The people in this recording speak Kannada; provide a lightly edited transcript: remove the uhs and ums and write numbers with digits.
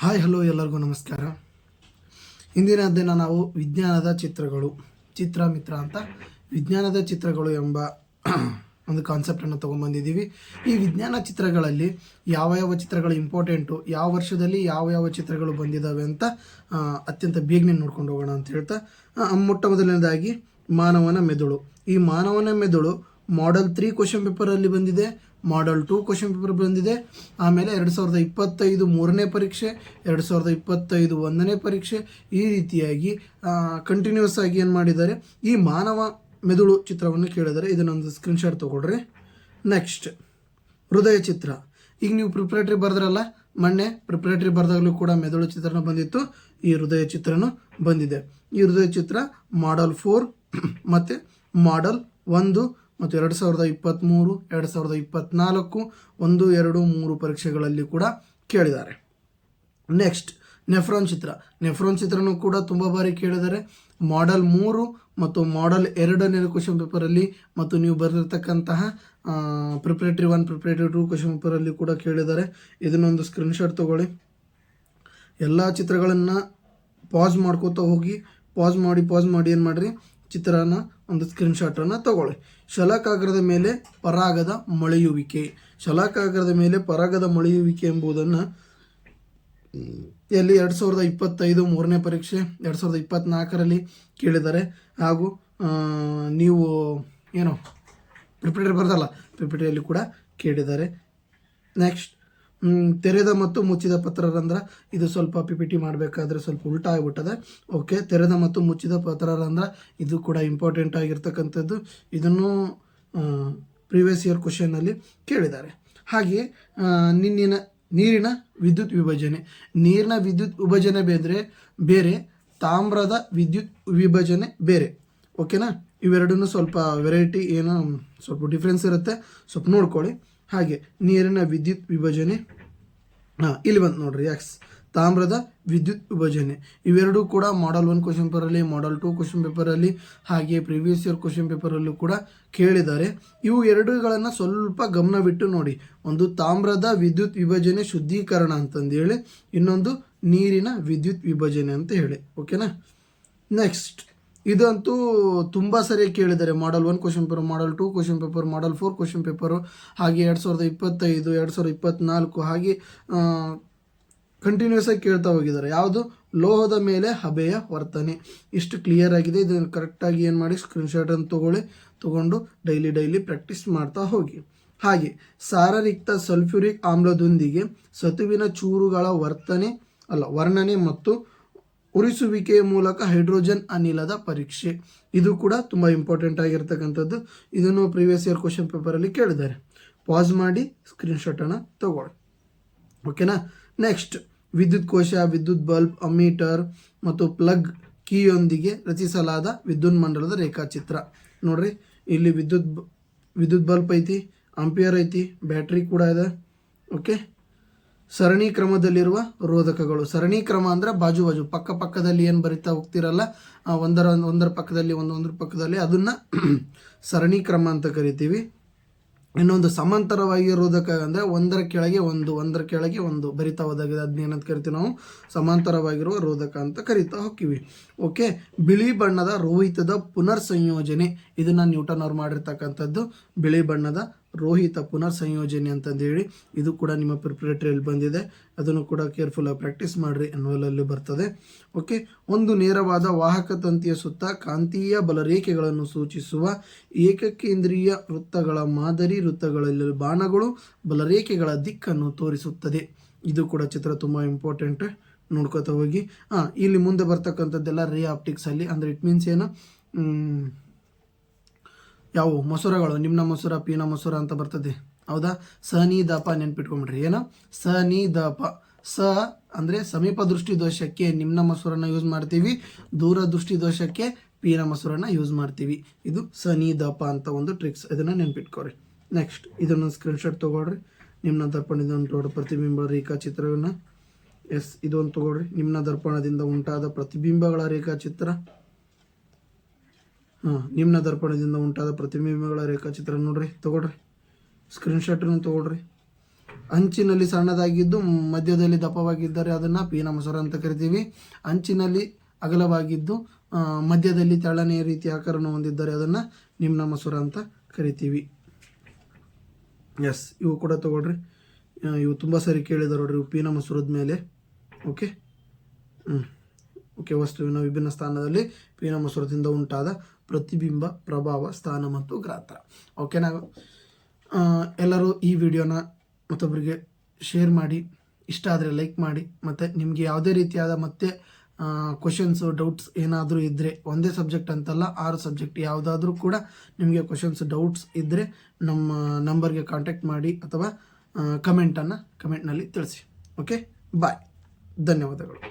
ಹಾಯ್ ಹಲೋ ಎಲ್ಲರಿಗೂ ನಮಸ್ಕಾರ. ಇಂದಿನ ದಿನ ನಾವು ವಿಜ್ಞಾನದ ಚಿತ್ರಗಳು ಚಿತ್ರಮಿತ್ರ ಅಂತ ವಿಜ್ಞಾನದ ಚಿತ್ರಗಳು ಎಂಬ ಒಂದು ಕಾನ್ಸೆಪ್ಟನ್ನು ತೊಗೊಂಡ್ಬಂದಿದ್ದೀವಿ. ಈ ವಿಜ್ಞಾನ ಚಿತ್ರಗಳಲ್ಲಿ ಯಾವ ಚಿತ್ರಗಳು ಇಂಪಾರ್ಟೆಂಟು, ಯಾವ ವರ್ಷದಲ್ಲಿ ಯಾವ ಚಿತ್ರಗಳು ಬಂದಿದ್ದಾವೆ ಅಂತ ಅತ್ಯಂತ ಬೇಗನೆ ನೋಡ್ಕೊಂಡು ಹೋಗೋಣ ಅಂತ ಹೇಳ್ತಾ, ಮೊಟ್ಟ ಮೊದಲನೇದಾಗಿ ಮಾನವನ ಮೆದುಳು. ಈ ಮಾನವನ ಮೆದುಳು ಮಾಡೆಲ್ 3 ಕ್ವಶನ್ ಪೇಪರಲ್ಲಿ ಬಂದಿದೆ, ಮಾಡೆಲ್ 2 ಕ್ವಶನ್ ಪೇಪರ್ ಬಂದಿದೆ. ಆಮೇಲೆ 2025 3ನೇ ಪರೀಕ್ಷೆ, 2025 1ನೇ ಪರೀಕ್ಷೆ, ಈ ರೀತಿಯಾಗಿ ಕಂಟಿನ್ಯೂಸ್ ಆಗಿ ಏನು ಮಾಡಿದ್ದಾರೆ, ಈ ಮಾನವ ಮೆದುಳು ಚಿತ್ರವನ್ನು ಕೇಳಿದರೆ ಇದನ್ನೊಂದು ಸ್ಕ್ರೀನ್ಶಾಟ್ ತೊಗೊಳ್ರಿ. ನೆಕ್ಸ್ಟ್ ಹೃದಯ ಚಿತ್ರ. ಈಗ ನೀವು ಪ್ರಿಪ್ರೇಟರಿ ಬರೆದ್ರಲ್ಲ, ಮೊನ್ನೆ ಪ್ರಿಪ್ರೇಟರಿ ಬರೆದಾಗಲೂ ಕೂಡ ಮೆದುಳು ಚಿತ್ರನ ಬಂದಿತ್ತು, ಈ ಹೃದಯ ಚಿತ್ರನೂ ಬಂದಿದೆ. ಈ ಹೃದಯ ಚಿತ್ರ ಮಾಡೆಲ್ 4 ಮತ್ತು ಮಾಡೆಲ್ 1 ಮತ್ತು 2023, 2024, 1, 2, 3 ಪರೀಕ್ಷೆಗಳಲ್ಲಿ ಕೂಡ ಕೇಳಿದ್ದಾರೆ. ನೆಕ್ಸ್ಟ್ ನೆಫ್ರಾನ್ ಚಿತ್ರ. ನೆಫ್ರಾನ್ ಚಿತ್ರನೂ ಕೂಡ ತುಂಬ ಬಾರಿ ಕೇಳಿದ್ದಾರೆ. ಮಾಡೆಲ್ 3 ಮತ್ತು ಮಾಡೆಲ್ 2ನೇ ಕ್ವಶನ್ ಪೇಪರಲ್ಲಿ ಮತ್ತು ನೀವು ಬರೆದಿರ್ತಕ್ಕಂತಹ ಪ್ರಿಪ್ರೇಟರಿ 1, ಪ್ರಿಪ್ರೇಟರಿ 2 ಕ್ವಶನ್ ಪೇಪರಲ್ಲಿ ಕೂಡ ಕೇಳಿದ್ದಾರೆ. ಇದನ್ನೊಂದು ಸ್ಕ್ರೀನ್ಶಾಟ್ ತೊಗೊಳ್ಳಿ. ಎಲ್ಲ ಚಿತ್ರಗಳನ್ನು ಪಾಸ್ ಮಾಡ್ಕೋತಾ ಹೋಗಿ, ಪಾಸ್ ಮಾಡಿ ಏನು ಮಾಡಿರಿ, ಚಿತ್ರನ ಒಂದು ಸ್ಕ್ರೀನ್ಶಾಟನ್ನು ತಗೊಳ್ಳಿ. ಶಲಾಕಾಗ್ರದ ಮೇಲೆ ಪರಾಗದ ಮೊಳೆಯುವಿಕೆ. ಶಲಾಕಾಗ್ರದ ಮೇಲೆ ಪರಾಗದ ಮೊಳೆಯುವಿಕೆ ಎಂಬುದನ್ನು ಎಲ್ಲಿ 2025 3ನೇ ಪರೀಕ್ಷೆ, 2024ರಲ್ಲಿ ಕೇಳಿದ್ದಾರೆ. ಹಾಗೂ ನೀವು ಏನೋ ಪ್ರಿಪ್ರೇಟರಿ ಬರ್ತಲ್ಲ, ಪ್ರಿಪ್ರೇಟರಿಯಲ್ಲಿ ಕೂಡ ಕೇಳಿದ್ದಾರೆ. ನೆಕ್ಸ್ಟ್ ತೆರೆದ ಮತ್ತು ಮುಚ್ಚಿದ ಪತ್ರರಂಧ್ರ. ಇದು ಸ್ವಲ್ಪ PPT ಮಾಡಬೇಕಾದ್ರೆ ಸ್ವಲ್ಪ ಉಲ್ಟಾ ಆಗಿಬಿಟ್ಟದೆ. ಓಕೆ, ತೆರೆದ ಮತ್ತು ಮುಚ್ಚಿದ ಪತ್ರರಂಧ್ರ ಇದು ಕೂಡ ಇಂಪಾರ್ಟೆಂಟ್ ಆಗಿರ್ತಕ್ಕಂಥದ್ದು. ಇದನ್ನು ಪ್ರೀವಿಯಸ್ ಇಯರ್ ಕ್ವಶನಲ್ಲಿ ಕೇಳಿದ್ದಾರೆ. ಹಾಗೆಯೇ ನೀರಿನ ವಿದ್ಯುತ್ ವಿಭಜನೆ. ನೀರಿನ ವಿದ್ಯುತ್ ವಿಭಜನೆ ಬೇರೆ, ತಾಮ್ರದ ವಿದ್ಯುತ್ ವಿಭಜನೆ ಬೇರೆ. ಓಕೆನಾ, ಇವೆರಡೂ ಸ್ವಲ್ಪ ವೆರೈಟಿ, ಏನೋ ಸ್ವಲ್ಪ ಡಿಫ್ರೆನ್ಸ್ ಇರುತ್ತೆ, ಸ್ವಲ್ಪ ನೋಡ್ಕೊಳ್ಳಿ. ಹಾಗೆ ನೀರಿನ ವಿದ್ಯುತ್ ವಿಭಜನೆ ಇಲ್ಲಿ ಬಂತು ನೋಡ್ರಿ, ತಾಮ್ರದ ವಿದ್ಯುತ್ ವಿಭಜನೆ. ಇವೆರಡೂ ಕೂಡ ಮಾಡೆಲ್ 1 ಕ್ವಶನ್ ಪೇಪರಲ್ಲಿ, ಮಾಡೆಲ್ 2 ಕ್ವಶನ್ ಪೇಪರಲ್ಲಿ, ಹಾಗೆ ಪ್ರೀವಿಯಸ್ ಇಯರ್ ಕ್ವಶನ್ ಪೇಪರಲ್ಲೂ ಕೂಡ ಕೇಳಿದ್ದಾರೆ. ಇವು ಎರಡುಗಳನ್ನು ಸ್ವಲ್ಪ ಗಮನವಿಟ್ಟು ನೋಡಿ. ಒಂದು ತಾಮ್ರದ ವಿದ್ಯುತ್ ವಿಭಜನೆ ಶುದ್ಧೀಕರಣ ಅಂತಂದೇಳಿ, ಇನ್ನೊಂದು ನೀರಿನ ವಿದ್ಯುತ್ ವಿಭಜನೆ ಅಂತ ಹೇಳಿ. ಓಕೆನಾ. ನೆಕ್ಸ್ಟ್ ಇದಂತೂ ತುಂಬ ಸರಿ ಕೇಳಿದ್ದಾರೆ. Model 1 question paper, model 2 question paper, model 4 question paper, ಹಾಗೆ 2025, 2024 ಹಾಗೆ ಕಂಟಿನ್ಯೂಸ್ ಆಗಿ ಕೇಳ್ತಾ ಹೋಗಿದ್ದಾರೆ. ಯಾವುದು, ಲೋಹದ ಮೇಲೆ ಹಬೆಯ ವರ್ತನೆ. ಇಷ್ಟು ಕ್ಲಿಯರ್ ಆಗಿದೆ. ಇದನ್ನು ಕರೆಕ್ಟಾಗಿ ಏನು ಮಾಡಿ, ಸ್ಕ್ರೀನ್ಶಾಟನ್ನು ತೊಗೊಂಡು ಡೈಲಿ ಪ್ರಾಕ್ಟೀಸ್ ಮಾಡ್ತಾ ಹೋಗಿ. ಹಾಗೆ ಸಾರರಿಕ್ತ ಸಲ್ಫ್ಯೂರಿಕ್ ಆಮ್ಲದೊಂದಿಗೆ ಸತುವಿನ ಚೂರುಗಳ ವರ್ಣನೆ ಮತ್ತು ಉರಿಸುವಿಕೆಯ ಮೂಲಕ ಹೈಡ್ರೋಜನ್ ಅನಿಲದ ಪರೀಕ್ಷೆ. ಇದು ಕೂಡ ತುಂಬ ಇಂಪಾರ್ಟೆಂಟ್ ಆಗಿರ್ತಕ್ಕಂಥದ್ದು. ಇದನ್ನು ಪ್ರೀವಿಯಸ್ ಇಯರ್ ಕ್ವಶನ್ ಪೇಪರಲ್ಲಿ ಕೇಳಿದ್ದಾರೆ. ಪಾಸ್ ಮಾಡಿ ಸ್ಕ್ರೀನ್ಶಾಟನ್ನು ತಗೊಳ್ಳಿ. ಓಕೆನಾ. ನೆಕ್ಸ್ಟ್ ವಿದ್ಯುತ್ ಕೋಶ, ವಿದ್ಯುತ್ ಬಲ್ಬ್, ಅಮ್ಮೀಟರ್ ಮತ್ತು ಪ್ಲಗ್ ಕೀಯೊಂದಿಗೆ ರಚಿಸಲಾದ ವಿದ್ಯುತ್ ಮಂಡಲದ ರೇಖಾಚಿತ್ರ. ನೋಡ್ರಿ, ಇಲ್ಲಿ ವಿದ್ಯುತ್ ಬಲ್ಬ್ ಐತಿ, ಆಂಪಿಯರ್ ಐತಿ, ಬ್ಯಾಟ್ರಿ ಕೂಡ ಇದೆ. ಓಕೆ, ಸರಣಿ ಕ್ರಮದಲ್ಲಿರುವ ರೋಧಕಗಳು. ಸರಣಿ ಕ್ರಮ ಅಂದರೆ ಬಾಜು ಪಕ್ಕದಲ್ಲಿ ಏನು ಬರಿತಾ ಹೋಗ್ತಿರಲ್ಲ, ಒಂದರ ಪಕ್ಕದಲ್ಲಿ ಒಂದೊಂದ್ರ ಪಕ್ಕದಲ್ಲಿ, ಅದನ್ನು ಸರಣಿ ಕ್ರಮ ಅಂತ ಕರಿತೀವಿ. ಇನ್ನೊಂದು ಸಮಾಂತರವಾಗಿ ರೋಧಕ ಅಂದರೆ ಒಂದರ ಕೆಳಗೆ ಒಂದು ಬರಿತಾ ಹೋದಾಗ ಅದನ್ನೇನಂತ ಕರಿತೀವಿ ನಾವು, ಸಮಾಂತರವಾಗಿರುವ ರೋಧಕ ಅಂತ ಕರಿತಾ ಹೋಗ್ತೀವಿ. ಓಕೆ, ಬಿಳಿ ಬಣ್ಣದ ರೋಹಿತದ ಪುನರ್ ಸಂಯೋಜನೆ. ಇದನ್ನು ನ್ಯೂಟನ್ ಅವ್ರು ಮಾಡಿರ್ತಕ್ಕಂಥದ್ದು, ಬಿಳಿ ಬಣ್ಣದ ರೋಹಿತ ಪುನರ್ ಸಂಯೋಜನೆ ಅಂತಂದೇಳಿ. ಇದು ಕೂಡ ನಿಮ್ಮ ಪ್ರಿಪ್ರೇಟರಿಯಲ್ಲಿ ಬಂದಿದೆ. ಅದನ್ನು ಕೂಡ ಕೇರ್ಫುಲ್ಲಾಗಿ ಪ್ರಾಕ್ಟೀಸ್ ಮಾಡಿರಿ, ಎನ್ವಲಲ್ಲಿ ಬರ್ತದೆ. ಓಕೆ, ಒಂದು ನೇರವಾದ ವಾಹಕ ತಂತಿಯ ಸುತ್ತ ಕಾಂತೀಯ ಬಲರೇಖೆಗಳನ್ನು ಸೂಚಿಸುವ ಏಕಕೇಂದ್ರೀಯ ವೃತ್ತಗಳ ಮಾದರಿ. ವೃತ್ತಗಳಲ್ಲಿ ಬಾಣಗಳು ಬಲರೇಖೆಗಳ ದಿಕ್ಕನ್ನು ತೋರಿಸುತ್ತದೆ. ಇದು ಕೂಡ ಚಿತ್ರ ತುಂಬ ಇಂಪಾರ್ಟೆಂಟ್, ನೋಡ್ಕೋತಾ ಹೋಗಿ. ಇಲ್ಲಿ ಮುಂದೆ ಬರ್ತಕ್ಕಂಥದ್ದೆಲ್ಲ ರೇ ಆಪ್ಟಿಕ್ಸಲ್ಲಿ, ಅಂದರೆ ಇಟ್ ಮೀನ್ಸ್ ಏನು, ಯಾವ ಮೊಸರಗಳು, ನಿಮ್ನ ಮೊಸರ, ಪೀನ ಮೊಸರ ಅಂತ ಬರ್ತದೆ, ಹೌದಾ. ಸ ನಿ ದ ಪ ನೆನ್ಪಿಟ್ಕೊಂಬಿಡ್ರಿ. ಏನು, ಸ ನಿ ದ ಪ. ಸ ಅಂದರೆ ಸಮೀಪ ದೃಷ್ಟಿ ದೋಷಕ್ಕೆ ನಿಮ್ನ ಮೊಸರನ್ನು ಯೂಸ್ ಮಾಡ್ತೀವಿ, ದೂರ ದೃಷ್ಟಿ ದೋಷಕ್ಕೆ ಪೀನ ಮೊಸರನ್ನು ಯೂಸ್ ಮಾಡ್ತೀವಿ. ಇದು ಸ ನಿ ದ ಪ ಅಂತ ಒಂದು ಟ್ರಿಕ್ಸ್, ಇದನ್ನು ನೆನ್ಪಿಟ್ಕೊರಿ. ನೆಕ್ಸ್ಟ್ ಇದನ್ನು ಸ್ಕ್ರೀನ್ಶಾಟ್ ತೊಗೊಳ್ರಿ. ನಿಮ್ನ ದರ್ಪಣದಿಂದ ಪ್ರತಿಬಿಂಬ ರೇಖಾಚಿತ್ರವನ್ನು, ಇದೊಂದು ತೊಗೊಳ್ರಿ. ನಿಮ್ನ ದರ್ಪಣದಿಂದ ಉಂಟಾದ ಪ್ರತಿಬಿಂಬಗಳ ರೇಖಾಚಿತ್ರ. ನಿಮ್ನ ದರ್ಪಣದಿಂದ ಉಂಟಾದ ಪ್ರತಿಬಿಂಬಗಳ ರೇಖಾಚಿತ್ರ ನೋಡ್ರಿ, ತೊಗೊಳ್ರಿ. ಸ್ಕ್ರೀನ್ಶಾಟನ್ನು ತೊಗೊಳ್ರಿ. ಅಂಚಿನಲ್ಲಿ ಸಣ್ಣದಾಗಿದ್ದು ಮಧ್ಯದಲ್ಲಿ ದಪ್ಪವಾಗಿದ್ದರೆ ಅದನ್ನು ಪೀನಮಸೂರ ಅಂತ ಕರಿತೀವಿ. ಅಂಚಿನಲ್ಲಿ ಅಗಲವಾಗಿದ್ದು ಮಧ್ಯದಲ್ಲಿ ತೆಳ್ಳನೆಯ ರೀತಿಯ ಆಕಾರವನ್ನು ಹೊಂದಿದ್ದರೆ ಅದನ್ನು ನಿಮ್ನ ಮಸೂರ ಅಂತ ಕರಿತೀವಿ. ಎಸ್, ಇವು ಕೂಡ ತಗೊಳ್ರಿ. ಇವು ತುಂಬ ಸರಿ ಕೇಳಿದಾರೆ ನೋಡ್ರಿ, ಇವು ಪೀನ ಮಸೂರದ ಮೇಲೆ. ಓಕೆ ಓಕೆ ವಸ್ತುವಿನ ವಿಭಿನ್ನ ಸ್ಥಾನದಲ್ಲಿ ಪೀನ ಮಸೂರದಿಂದ ಉಂಟಾದ ಪ್ರತಿಬಿಂಬ, ಪ್ರಭಾವ, ಸ್ಥಾನ ಮತ್ತು ಗಾತ್ರ. ಓಕೆನಾ? ಎಲ್ಲರೂ ಈ ವಿಡಿಯೋನ ಮತ್ತೊಬ್ಬರಿಗೆ ಶೇರ್ ಮಾಡಿ, ಇಷ್ಟ ಆದರೆ ಲೈಕ್ ಮಾಡಿ. ಮತ್ತು ನಿಮಗೆ ಯಾವುದೇ ರೀತಿಯಾದ ಮತ್ತೆ ಕ್ವಶನ್ಸು, ಡೌಟ್ಸ್ ಏನಾದರೂ ಇದ್ದರೆ, ಒಂದೇ ಸಬ್ಜೆಕ್ಟ್ ಅಂತಲ್ಲ 6 ಸಬ್ಜೆಕ್ಟ್ ಯಾವುದಾದ್ರೂ ಕೂಡ ನಿಮಗೆ ಕ್ವಶನ್ಸ್, ಡೌಟ್ಸ್ ಇದ್ದರೆ ನಮ್ಮ ನಂಬರ್ಗೆ ಕಾಂಟ್ಯಾಕ್ಟ್ ಮಾಡಿ ಅಥವಾ ಕಮೆಂಟ್ನಲ್ಲಿ ತಿಳಿಸಿ. ಓಕೆ, ಬಾಯ್, ಧನ್ಯವಾದಗಳು.